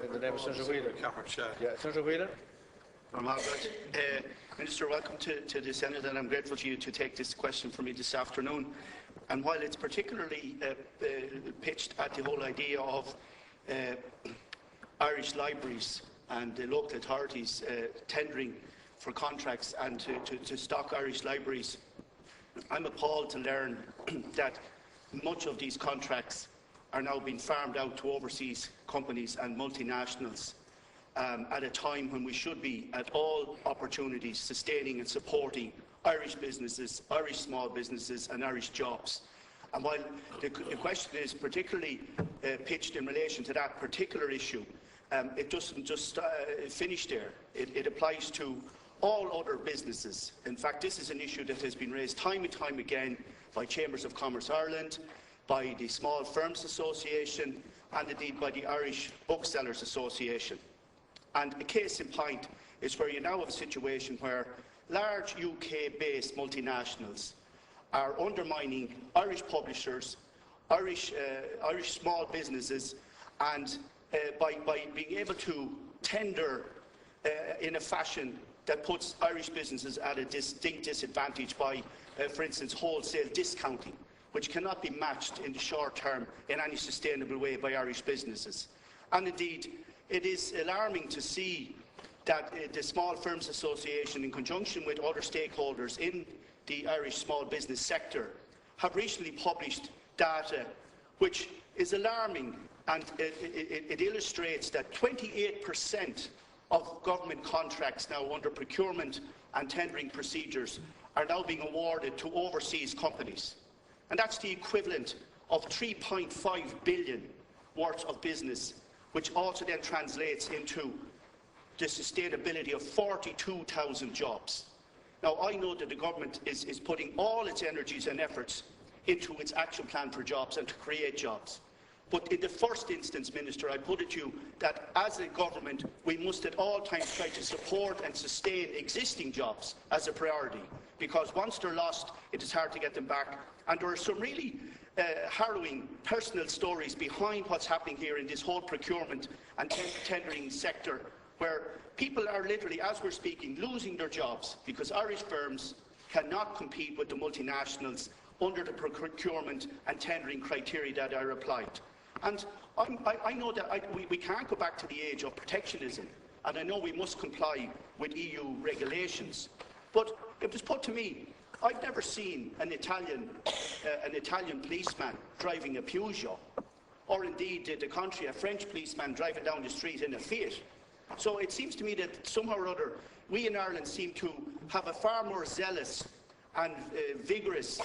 in the name of Senator Whelan. Yeah, Senator Whelan. Minister, welcome to the Senate, and I'm grateful to you to take this question from me this afternoon. And while it's particularly pitched at the whole idea of Irish libraries and the local authorities tendering for contracts and to stock Irish libraries, I'm appalled to learn that much of these contracts are now being farmed out to overseas companies and multinationals at a time when we should be, at all opportunities, sustaining and supporting Irish businesses, Irish small businesses and Irish jobs. And while the question is particularly pitched in relation to that particular issue, it doesn't just finish there. It applies to all other businesses. In fact, this is an issue that has been raised time and time again by Chambers of Commerce Ireland, by the Small Firms Association, and indeed by the Irish Booksellers Association. And a case in point is where you now have a situation where large UK-based multinationals are undermining Irish publishers, Irish small businesses, and by being able to tender in a fashion that puts Irish businesses at a distinct disadvantage by, for instance, wholesale discounting, which cannot be matched in the short term in any sustainable way by Irish businesses. And indeed, it is alarming to see that the Small Firms Association, in conjunction with other stakeholders in the Irish small business sector, have recently published data which is alarming, and it illustrates that 28% of government contracts now under procurement and tendering procedures are now being awarded to overseas companies. And that's the equivalent of 3.5 billion worth of business, which also then translates into the sustainability of 42,000 jobs. Now, I know that the government is putting all its energies and efforts into its action plan for jobs and to create jobs. But in the first instance, Minister, I put it to you that as a government, we must at all times try to support and sustain existing jobs as a priority, because once they're lost, it is hard to get them back. And there are some really harrowing personal stories behind what's happening here in this whole procurement and tendering sector, where people are literally, as we're speaking, losing their jobs because Irish firms cannot compete with the multinationals under the procurement and tendering criteria that are applied. And I know that we can't go back to the age of protectionism, and I know we must comply with EU regulations. But it was put to me, I've never seen an Italian policeman driving a Peugeot, or indeed the contrary, a French policeman driving down the street in a Fiat. So it seems to me that somehow or other we in Ireland seem to have a far more zealous and vigorous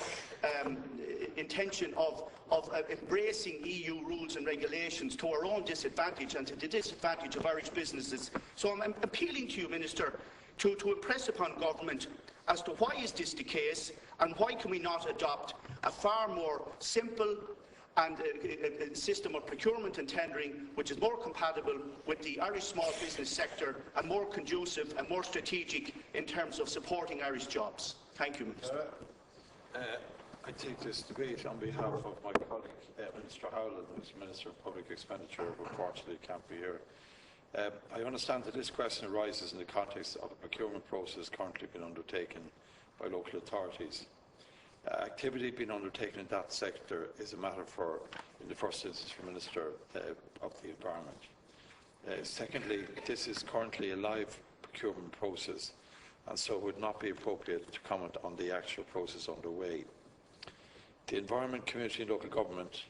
intention of embracing EU rules and regulations to our own disadvantage and to the disadvantage of Irish businesses. So I'm appealing to you, Minister, to impress upon government as to why is this the case, and why can we not adopt a far more simple and a system of procurement and tendering which is more compatible with the Irish small business sector and more conducive and more strategic in terms of supporting Irish jobs. Thank you, Minister. I take this debate on behalf of my colleague, Minister Howland, who is Minister of Public Expenditure, who unfortunately can't be here. I understand that this question arises in the context of a procurement process currently being undertaken by local authorities. Activity being undertaken in that sector is a matter for, in the first instance, for Minister of the Environment. Secondly, this is currently a live procurement process, and so it would not be appropriate to comment on the actual process underway. The Environment, Community and Local Government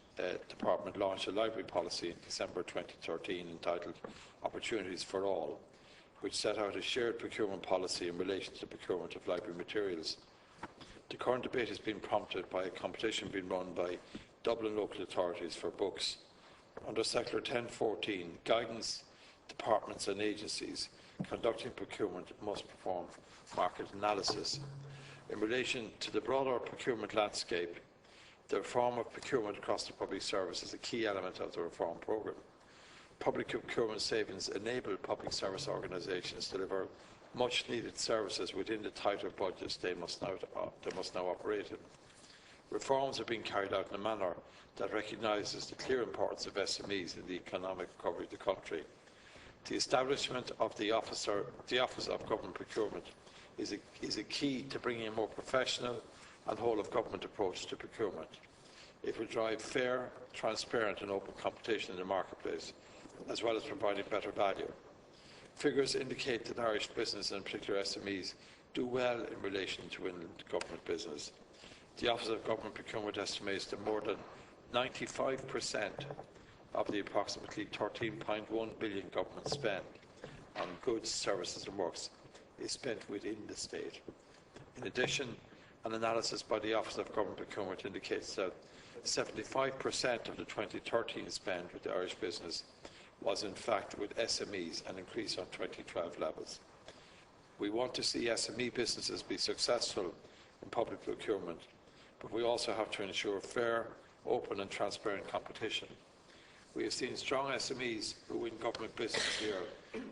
Department launched a library policy in December 2013 entitled Opportunities for All, which set out a shared procurement policy in relation to the procurement of library materials. The current debate has been prompted by a competition being run by Dublin local authorities for books. Under Circular 1014, guidance departments and agencies conducting procurement must perform market analysis. In relation to the broader procurement landscape, the reform of procurement across the public service is a key element of the reform programme. Public procurement savings enable public service organisations to deliver much-needed services within the tighter budgets they must now operate in. Reforms are being carried out in a manner that recognises the clear importance of SMEs in the economic recovery of the country The establishment of the Office of Government Procurement is a key to bringing a more professional and whole-of-government approach to procurement. It will drive fair, transparent and open competition in the marketplace, as well as providing better value. Figures indicate that Irish business, and in particular SMEs, do well in relation to inland government business. The Office of Government Procurement estimates that more than 95% of the approximately 13.1 billion government spend on goods, services and works is spent within the state. In addition, an analysis by the Office of Government Procurement indicates that 75% of the 2013 spend with the Irish business was in fact with SMEs, an increase on 2012 levels. We want to see SME businesses be successful in public procurement, but we also have to ensure fair, open and transparent competition. We have seen strong SMEs who win government business here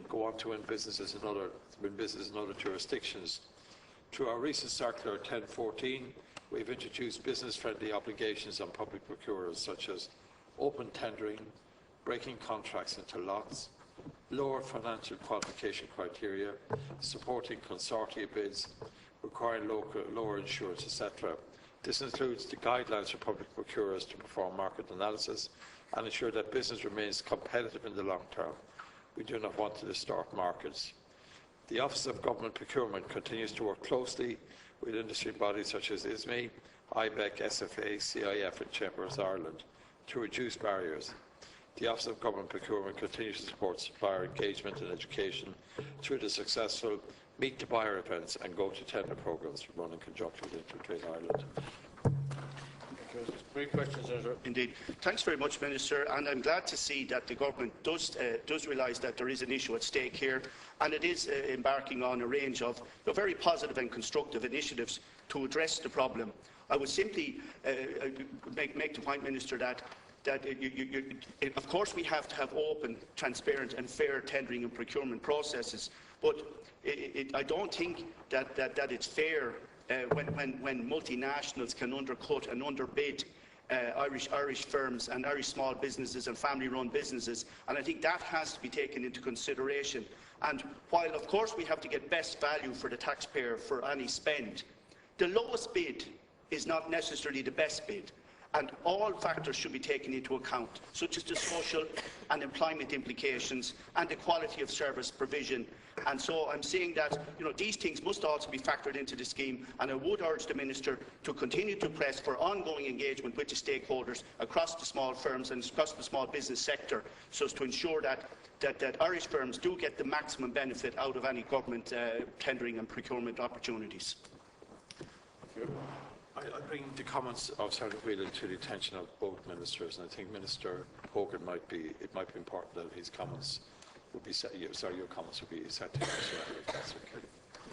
go on to win businesses in other jurisdictions. Through our recent circular 1014, we have introduced business-friendly obligations on public procurers, such as open tendering, breaking contracts into lots, lower financial qualification criteria, supporting consortia bids, requiring lower insurance, etc. This includes the guidelines for public procurers to perform market analysis and ensure that business remains competitive in the long term. We do not want to distort markets. The Office of Government Procurement continues to work closely with industry bodies such as ISME, IBEC, SFA, CIF and Chambers Ireland to reduce barriers. The Office of Government Procurement continues to support supplier engagement and education through the successful Meet the Buyer events and Go to Tender programmes run in conjunction with Intertrade Ireland. Brief questions, Senator. Indeed. Thanks very much, Minister. And I'm glad to see that the government does realise that there is an issue at stake here, and it is embarking on a range of very positive and constructive initiatives to address the problem. I would simply make the point, Minister, that of course we have to have open, transparent and fair tendering and procurement processes, but I don't think that it's fair when multinationals can undercut and underbid Irish firms and Irish small businesses and family-run businesses, and I think that has to be taken into consideration. And while of course we have to get best value for the taxpayer for any spend, the lowest bid is not necessarily the best bid. And all factors should be taken into account, such as the social and employment implications and the quality of service provision. And so I'm saying that these things must also be factored into the scheme, and I would urge the Minister to continue to press for ongoing engagement with the stakeholders across the small firms and across the small business sector, so as to ensure that Irish firms do get the maximum benefit out of any government tendering and procurement opportunities. I bring the comments of Senator Whelan to the attention of both ministers, and I think Minister Hogan might be important that his comments would be set. Your comments would be set to him as well, if that's okay.